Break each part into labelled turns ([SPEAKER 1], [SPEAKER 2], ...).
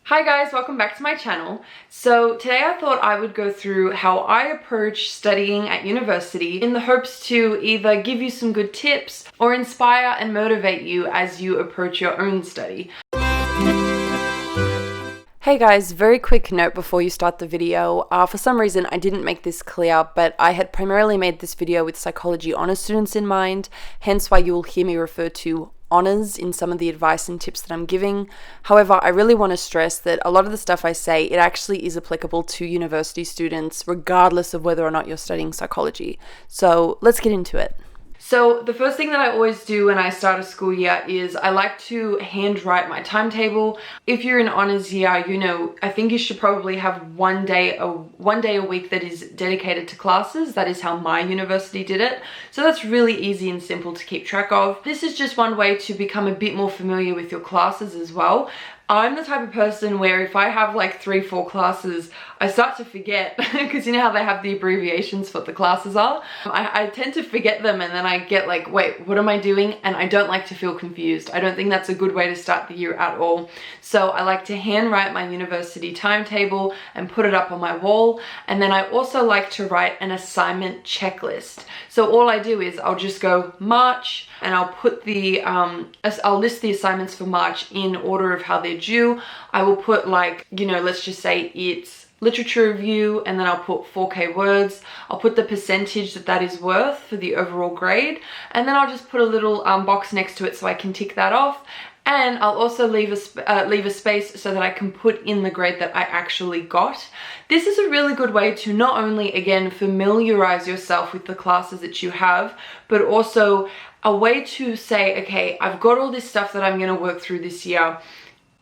[SPEAKER 1] Hi guys, welcome back to my channel. So today I thought I would go through how I approach studying at university in the hopes to either give you some good tips or inspire and motivate you as you approach your own study. Hey guys, very quick note before you start the video. For some reason I didn't make this clear, but I had primarily made this video with psychology honours students in mind, hence why you will hear me refer to honours in some of the advice and tips that I'm giving. However, I really want to stress that a lot of the stuff I say, it actually is applicable to university students regardless of whether or not you're studying psychology. So let's get into it. So the first thing that I always do when I start a school year is I like to handwrite my timetable. If you're in honours year, you know, I think you should probably have one day a week that is dedicated to classes. That is how my university did it. So that's really easy and simple to keep track of. This is just one way to become a bit more familiar with your classes as well. I'm the type of person where if I have like 3-4 classes, I start to forget because you know how they have the abbreviations for what the classes are. I tend to forget them and then I get like, wait, what am I doing? And I don't like to feel confused. I don't think that's a good way to start the year at all. So I like to handwrite my university timetable and put it up on my wall. And then I also like to write an assignment checklist. So all I do is I'll just go March and I'll put I'll list the assignments for March in order of how they're due. I will put like, you know, let's just say it's literature review, and then I'll put 4K words. I'll put the percentage that is worth for the overall grade, and then I'll just put a little box next to it so I can tick that off. And I'll also leave a space so that I can put in the grade that I actually got. This is a really good way to not only, again, familiarize yourself with the classes that you have, but also a way to say, okay, I've got all this stuff that I'm going to work through this year,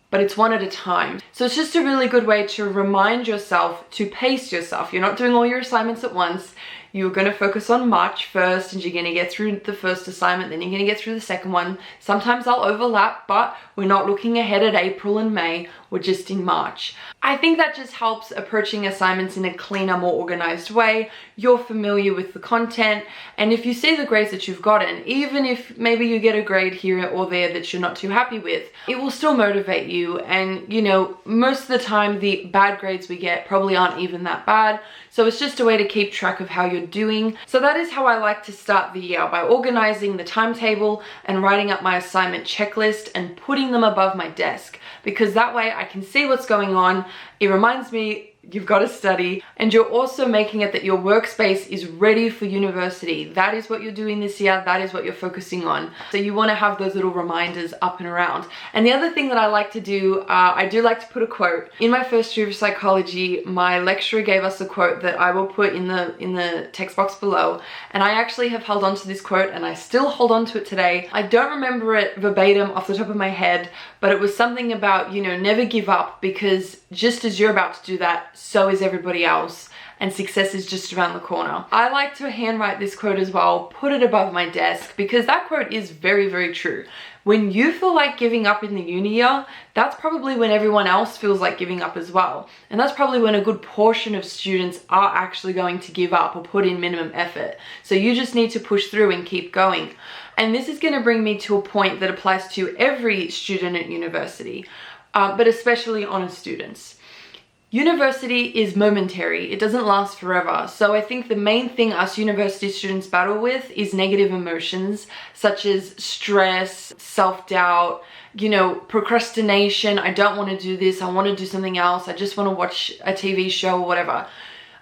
[SPEAKER 1] but it's one at a time. So it's just a really good way to remind yourself to pace yourself. You're not doing all your assignments at once. You're going to focus on March first and you're going to get through the first assignment, then you're going to get through the second one. Sometimes I'll overlap, but we're not looking ahead at April and May, we're just in March. I think that just helps approaching assignments in a cleaner, more organized way. You're familiar with the content, and if you see the grades that you've gotten, even if maybe you get a grade here or there that you're not too happy with, it will still motivate you. And you know, most of the time the bad grades we get probably aren't even that bad. So it's just a way to keep track of how you're doing. So that is how I like to start the year, by organizing the timetable and writing up my assignment checklist and putting them above my desk, because that way I can see what's going on. It reminds me you've got to study, and you're also making it that your workspace is ready for university. That is what you're doing this year. That is what you're focusing on. So you want to have those little reminders up and around. And the other thing that I like to do, I do like to put a quote. In my first year of psychology, my lecturer gave us a quote that I will put in the text box below. And I actually have held on to this quote and I still hold on to it today. I don't remember it verbatim off the top of my head, but it was something about, you know, never give up, because just as you're about to do that, so is everybody else, and success is just around the corner. I like to handwrite this quote as well, put it above my desk, because that quote is very, very true. When you feel like giving up in the uni year, that's probably when everyone else feels like giving up as well. And that's probably when a good portion of students are actually going to give up or put in minimum effort. So you just need to push through and keep going. And this is going to bring me to a point that applies to every student at university, but especially honours students. University is momentary. It doesn't last forever. So I think the main thing us university students battle with is negative emotions such as stress, self-doubt, you know, procrastination. I don't want to do this. I want to do something else. I just want to watch a TV show or whatever.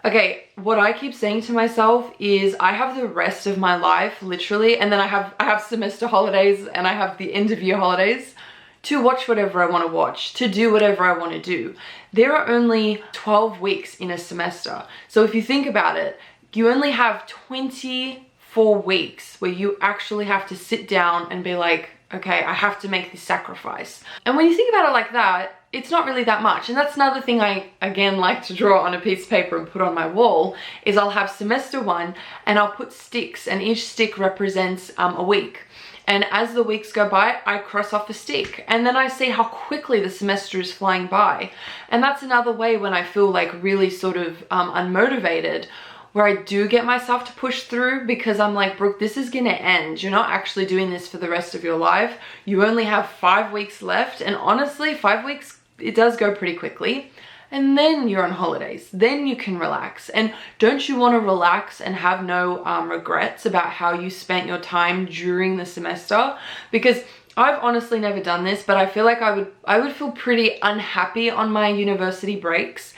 [SPEAKER 1] Okay, what I keep saying to myself is I have the rest of my life, literally, and then I have semester holidays and I have the end of year holidays to watch whatever I want to watch, to do whatever I want to do. There are only 12 weeks in a semester. So if you think about it, you only have 24 weeks where you actually have to sit down and be like, okay, I have to make this sacrifice. And when you think about it like that, it's not really that much. And that's another thing I, again, like to draw on a piece of paper and put on my wall, is I'll have semester 1 and I'll put sticks, and each stick represents a week. And as the weeks go by, I cross off a stick, and then I see how quickly the semester is flying by. And that's another way when I feel like really sort of unmotivated, where I do get myself to push through, because I'm like, Brooke, this is gonna end. You're not actually doing this for the rest of your life. You only have 5 weeks left, and honestly, 5 weeks it does go pretty quickly. And then you're on holidays, then you can relax. And don't you want to relax and have no regrets about how you spent your time during the semester? Because I've honestly never done this, but I feel like I would feel pretty unhappy on my university breaks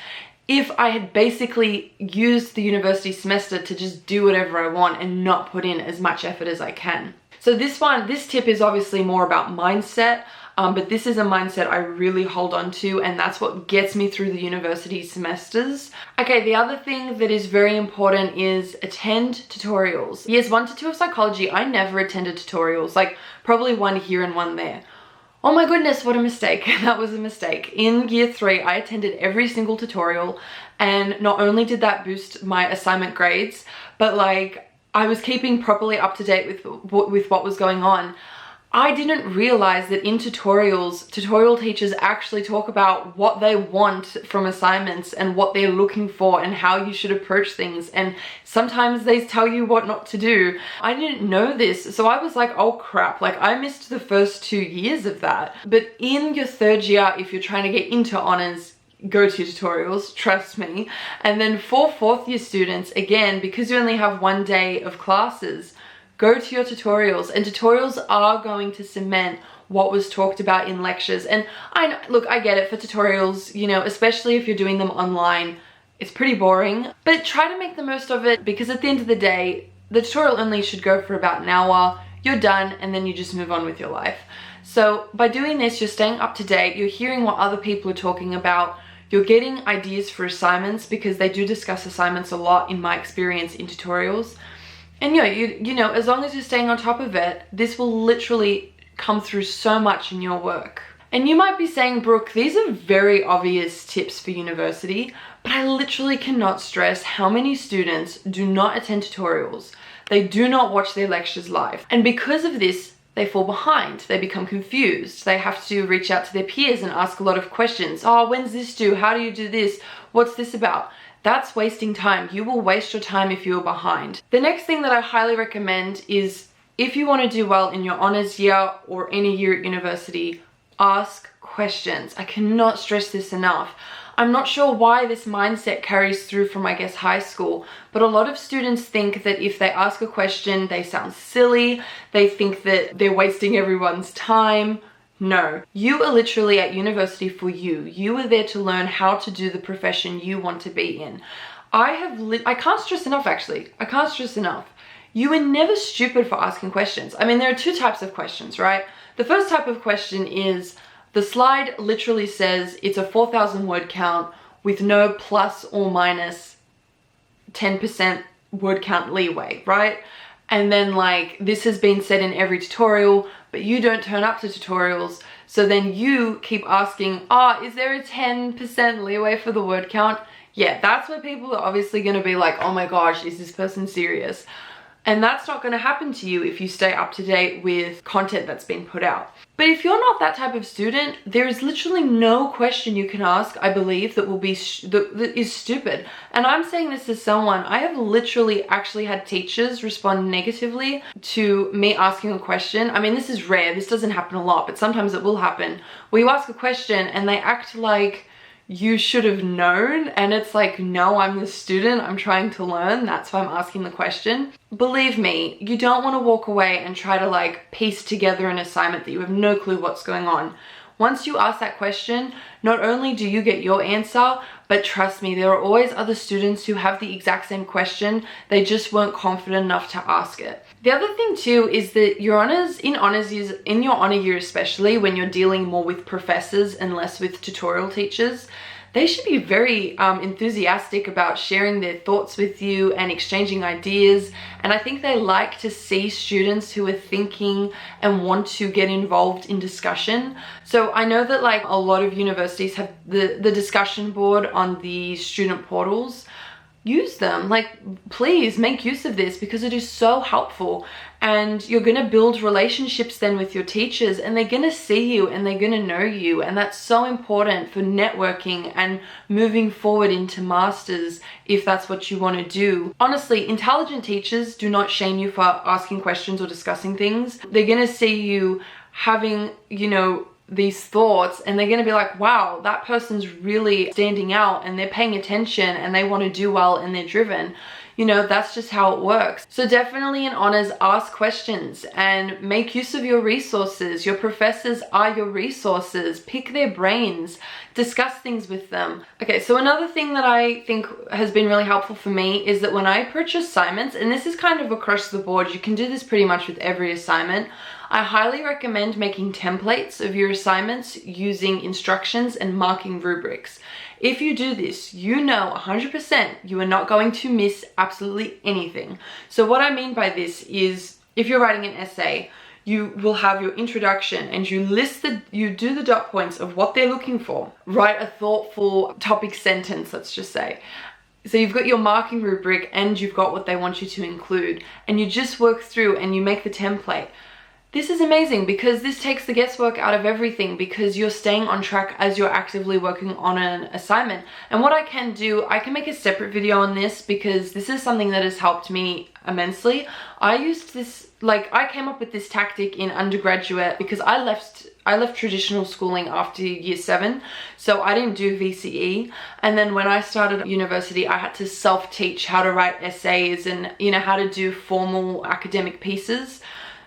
[SPEAKER 1] if I had basically used the university semester to just do whatever I want and not put in as much effort as I can. So this tip is obviously more about mindset, but this is a mindset I really hold on to, and that's what gets me through the university semesters. Okay, the other thing that is very important is attend tutorials. Years 1 to 2 of psychology, I never attended tutorials, like probably one here and one there. Oh my goodness, what a mistake. That was a mistake. In year 3, I attended every single tutorial, and not only did that boost my assignment grades, but like I was keeping properly up to date with what was going on. I didn't realize that in tutorials, tutorial teachers actually talk about what they want from assignments and what they're looking for and how you should approach things. And sometimes they tell you what not to do. I didn't know this, so I was like, oh crap, like I missed the first 2 years of that. But in your 3rd year, if you're trying to get into honors, go to tutorials, trust me. And then for 4th year students, again, because you only have 1 day of classes, go to your tutorials, and tutorials are going to cement what was talked about in lectures. And look, I get it for tutorials, you know, especially if you're doing them online, it's pretty boring, but try to make the most of it, because at the end of the day, the tutorial only should go for about an hour, you're done, and then you just move on with your life. So by doing this, you're staying up to date, you're hearing what other people are talking about, you're getting ideas for assignments, because they do discuss assignments a lot in my experience in tutorials. And you know, as long as you're staying on top of it, this will literally come through so much in your work. And you might be saying, Brooke, these are very obvious tips for university, but I literally cannot stress how many students do not attend tutorials. They do not watch their lectures live. And because of this, they fall behind. They become confused. They have to reach out to their peers and ask a lot of questions. Oh, when's this due? How do you do this? What's this about? That's wasting time. You will waste your time if you are behind. The next thing that I highly recommend is, if you want to do well in your honors year or any year at university, ask questions. I cannot stress this enough. I'm not sure why this mindset carries through from, I guess, high school, but a lot of students think that if they ask a question, they sound silly. They think that they're wasting everyone's time. No, you are literally at university for you. You are there to learn how to do the profession you want to be in. I can't stress enough, actually. I can't stress enough. You are never stupid for asking questions. I mean, there are 2 types of questions, right? The first type of question is, the slide literally says it's a 4,000 word count with no plus or minus 10% word count leeway, right? And then like, this has been said in every tutorial, but you don't turn up to tutorials. So then you keep asking, is there a 10% leeway for the word count? Yeah, that's where people are obviously going to be like, oh my gosh, is this person serious? And that's not going to happen to you if you stay up to date with content that's been put out. But if you're not that type of student, there is literally no question you can ask, I believe, that is stupid. And I'm saying this as someone, I have literally actually had teachers respond negatively to me asking a question. I mean, this is rare, this doesn't happen a lot, but sometimes it will happen, where you ask a question and they act like you should have known, and it's like, no, I'm the student, I'm trying to learn, that's why I'm asking the question. Believe me, you don't want to walk away and try to like piece together an assignment that you have no clue what's going on. Once you ask that question, not only do you get your answer, but trust me, there are always other students who have the exact same question, they just weren't confident enough to ask it. The other thing too is that your honors, in your honor year especially, when you're dealing more with professors and less with tutorial teachers, they should be very enthusiastic about sharing their thoughts with you and exchanging ideas. And I think they like to see students who are thinking and want to get involved in discussion. So I know that like a lot of universities have the discussion board on the student portals. Use them, like please make use of this, because it is so helpful, and you're going to build relationships then with your teachers, and they're going to see you and they're going to know you, and that's so important for networking and moving forward into masters if that's what you want to do. Honestly, intelligent teachers do not shame you for asking questions or discussing things. They're going to see you having, you know, these thoughts, and they're going to be like, wow, that person's really standing out and they're paying attention and they want to do well and they're driven. You know, that's just how it works. So definitely in honors, ask questions and make use of your resources. Your professors are your resources. Pick their brains, discuss things with them. Okay, so another thing that I think has been really helpful for me is that when I approach assignments, and this is kind of across the board, you can do this pretty much with every assignment, I highly recommend making templates of your assignments using instructions and marking rubrics. If you do this, you know 100% you are not going to miss absolutely anything. So what I mean by this is, if you're writing an essay, you will have your introduction and you do the dot points of what they're looking for. Write a thoughtful topic sentence, let's just say. So you've got your marking rubric and you've got what they want you to include, and you just work through and you make the template. This is amazing because this takes the guesswork out of everything, because you're staying on track as you're actively working on an assignment. And what I can do, I can make a separate video on this because this is something that has helped me immensely. I used this, I came up with this tactic in undergraduate because I left traditional schooling after year 7, so I didn't do VCE. And then when I started university, I had to self-teach how to write essays and, you know, how to do formal academic pieces.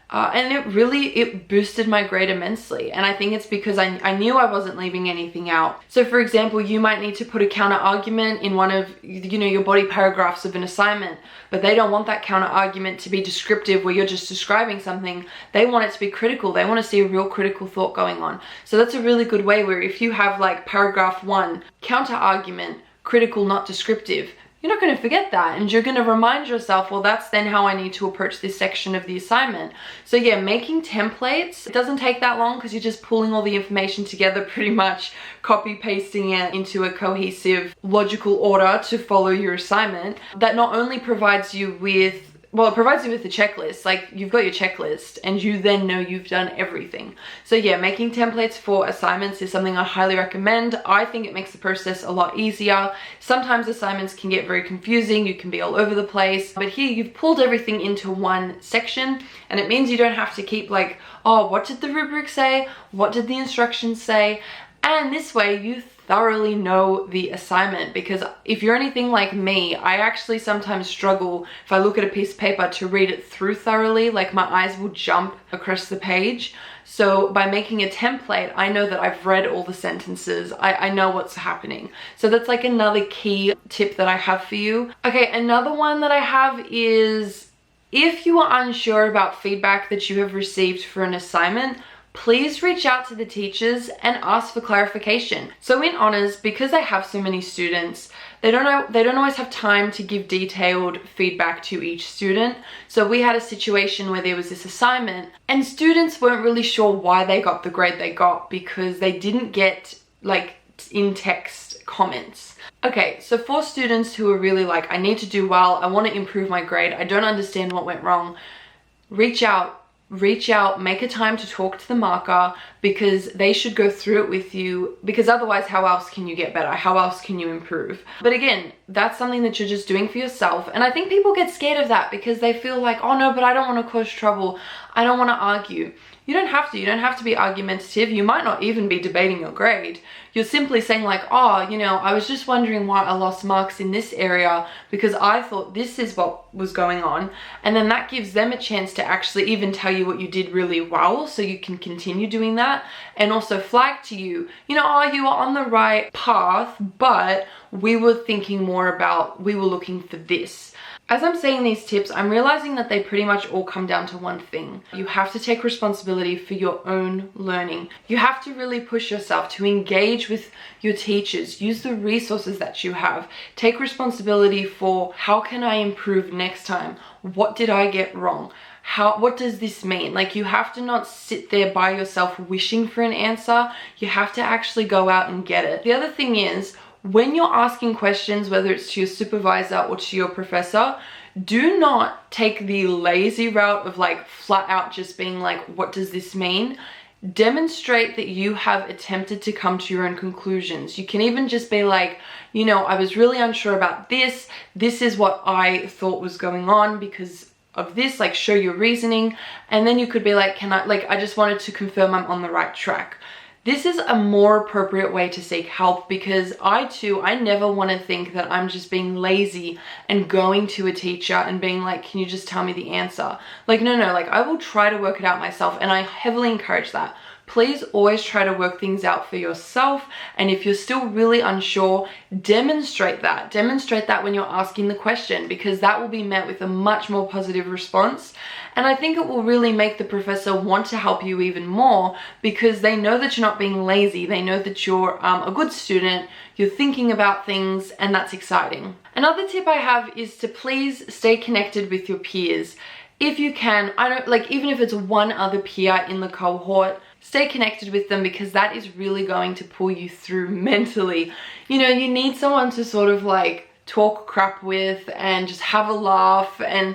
[SPEAKER 1] And it boosted my grade immensely. And I think it's because I knew I wasn't leaving anything out. So for example, you might need to put a counter argument in one of, you know, your body paragraphs of an assignment, but they don't want that counter argument to be descriptive where you're just describing something. They want it to be critical. They want to see a real critical thought going on. So that's a really good way where if you have like paragraph 1, counter argument, critical, not descriptive, you're not going to forget that, and you're going to remind yourself, well, that's then how I need to approach this section of the assignment. So yeah, making templates, it doesn't take that long because you're just pulling all the information together, pretty much copy pasting it into a cohesive, logical order to follow your assignment. That not only provides you with, well, it provides you with the checklist. Like, you've got your checklist and you then know you've done everything. So yeah, making templates for assignments is something I highly recommend. I think it makes the process a lot easier. Sometimes assignments can get very confusing. You can be all over the place. But here you've pulled everything into one section, and it means you don't have to keep like, oh, what did the rubric say? What did the instructions say? And this way you thoroughly know the assignment, because if you're anything like me, I actually sometimes struggle if I look at a piece of paper to read it through thoroughly. Like, my eyes will jump across the page. So by making a template, I know that I've read all the sentences. I know what's happening. So that's like another key tip that I have for you. Okay, another one that I have is, if you are unsure about feedback that you have received for an assignment, please reach out to the teachers and ask for clarification. So in honors, because I have so many students, they don't always have time to give detailed feedback to each student. So we had a situation where there was this assignment and students weren't really sure why they got the grade they got, because they didn't get like in-text comments. Okay, so for students who are really like, I need to do well, I want to improve my grade, I don't understand what went wrong, reach out, make a time to talk to the marker, because they should go through it with you, because otherwise how else can you get better? How else can you improve? But again, that's something that you're just doing for yourself. And I think people get scared of that because they feel like, oh no, but I don't want to cause trouble. I don't want to argue. You don't have to. You don't have to be argumentative. You might not even be debating your grade. You're simply saying like, oh, you know, I was just wondering why I lost marks in this area because I thought this is what was going on. And then that gives them a chance to actually even tell you what you did really well, so you can continue doing that, and also flag to you, you know, oh, you were on the right path, but we were thinking more about, we were looking for this. As I'm saying these tips, I'm realizing that they pretty much all come down to one thing. You have to take responsibility for your own learning. You have to really push yourself to engage with your teachers, use the resources that you have, take responsibility for, how can I improve next time? What did I get wrong? What does this mean? Like, you have to not sit there by yourself wishing for an answer. You have to actually go out and get it. The other thing is, when you're asking questions, whether it's to your supervisor or to your professor, do not take the lazy route of like flat out just being like, what does this mean? Demonstrate that you have attempted to come to your own conclusions. You can even just be like, you know, I was really unsure about this. This is what I thought was going on because of this, like show your reasoning. And then you could be like, I just wanted to confirm I'm on the right track. This is a more appropriate way to seek help, because I never want to think that I'm just being lazy and going to a teacher and being like, can you just tell me the answer? Like, no, like I will try to work it out myself, and I heavily encourage that. Please always try to work things out for yourself, and if you're still really unsure, demonstrate that. Demonstrate that when you're asking the question, because that will be met with a much more positive response. And I think it will really make the professor want to help you even more, because they know that you're not being lazy. They know that you're a good student, you're thinking about things, and that's exciting. Another tip I have is to please stay connected with your peers. If you can, even if it's one other peer in the cohort, stay connected with them, because that is really going to pull you through mentally. You know, you need someone to sort of like talk crap with and just have a laugh, and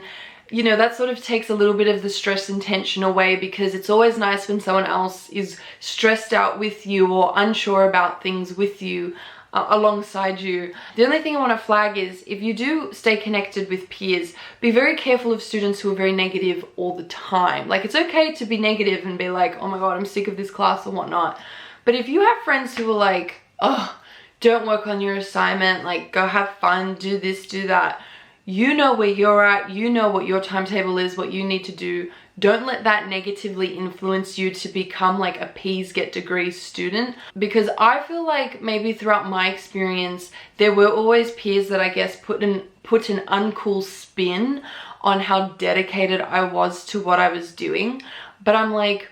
[SPEAKER 1] you know, that sort of takes a little bit of the stress and tension away, because it's always nice when someone else is stressed out with you or unsure about things with you, alongside you. The only thing I want to flag is, if you do stay connected with peers, be very careful of students who are very negative all the time. Like, it's okay to be negative and be like, oh my god, I'm sick of this class or whatnot. But if you have friends who are like, oh, don't work on your assignment, like go have fun, do this, do that. You know where you're at, you know what your timetable is, what you need to do. Don't let that negatively influence you to become like a P's get degrees student, because I feel like maybe throughout my experience, there were always peers that I guess put an uncool spin on how dedicated I was to what I was doing. But I'm like,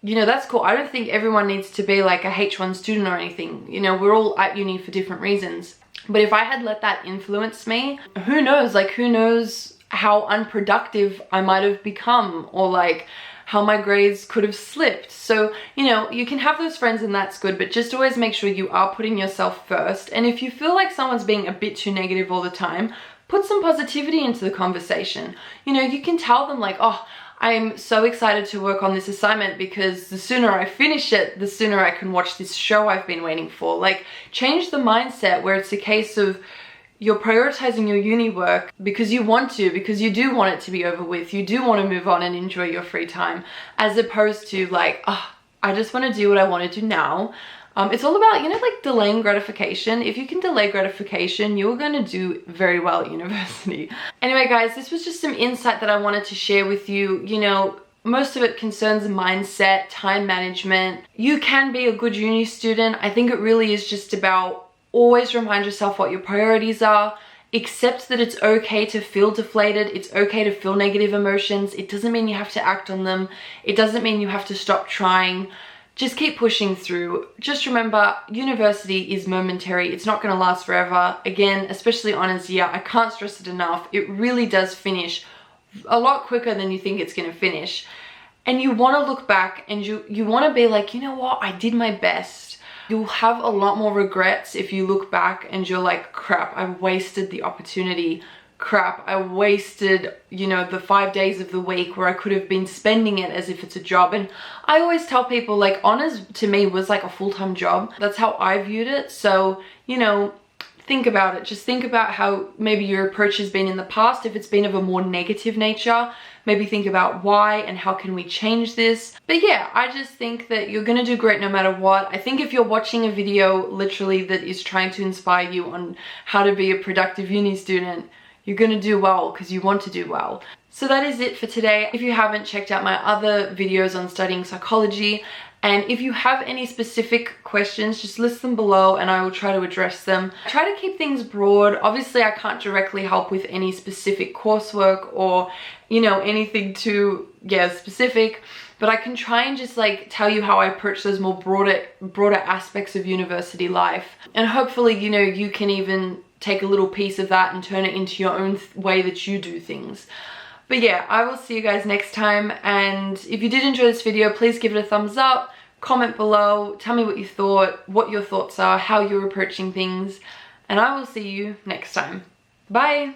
[SPEAKER 1] you know, that's cool. I don't think everyone needs to be like a H1 student or anything. You know, we're all at uni for different reasons. But if I had let that influence me, who knows? Like, who knows how unproductive I might have become, or like how my grades could have slipped. So, you know, you can have those friends and that's good, but just always make sure you are putting yourself first. And if you feel like someone's being a bit too negative all the time, put some positivity into the conversation. You know, you can tell them like, oh, I'm so excited to work on this assignment because the sooner I finish it, the sooner I can watch this show I've been waiting for. Like, change the mindset where it's a case of you're prioritizing your uni work because you want to, because you do want it to be over with. You do want to move on and enjoy your free time, as opposed to like, oh, I just want to do what I want to do now. It's all about, you know, like delaying gratification. If you can delay gratification, you're going to do very well at university. Anyway, guys, this was just some insight that I wanted to share with you. You know, most of it concerns mindset, time management. You can be a good uni student. I think it really is just about always remind yourself what your priorities are. Accept that it's okay to feel deflated. It's okay to feel negative emotions. It doesn't mean you have to act on them. It doesn't mean you have to stop trying. Just keep pushing through. Just remember, university is momentary. It's not going to last forever. Again, especially honors year, I can't stress it enough. It really does finish a lot quicker than you think it's going to finish. And you want to look back and you want to be like, you know what? I did my best. You'll have a lot more regrets if you look back and you're like, crap, I wasted the opportunity. Crap, I wasted, you know, the 5 days of the week where I could have been spending it as if it's a job. And I always tell people, like, honors to me was like a full-time job. That's how I viewed it. So, you know, think about it. Just think about how maybe your approach has been in the past. If it's been of a more negative nature, maybe think about why and how can we change this. But yeah, I just think that you're gonna do great no matter what. I think if you're watching a video literally that is trying to inspire you on how to be a productive uni student, you're gonna do well because you want to do well. So that is it for today. If you haven't checked out my other videos on studying psychology, and if you have any specific questions, just list them below and I will try to address them. I try to keep things broad. Obviously, I can't directly help with any specific coursework or, you know, anything too, specific, but I can try and just like tell you how I approach those more broader aspects of university life. And hopefully, you know, you can even take a little piece of that and turn it into your own way that you do things. But yeah, I will see you guys next time. And if you did enjoy this video, please give it a thumbs up, comment below, tell me what you thought, what your thoughts are, how you're approaching things, and I will see you next time. Bye!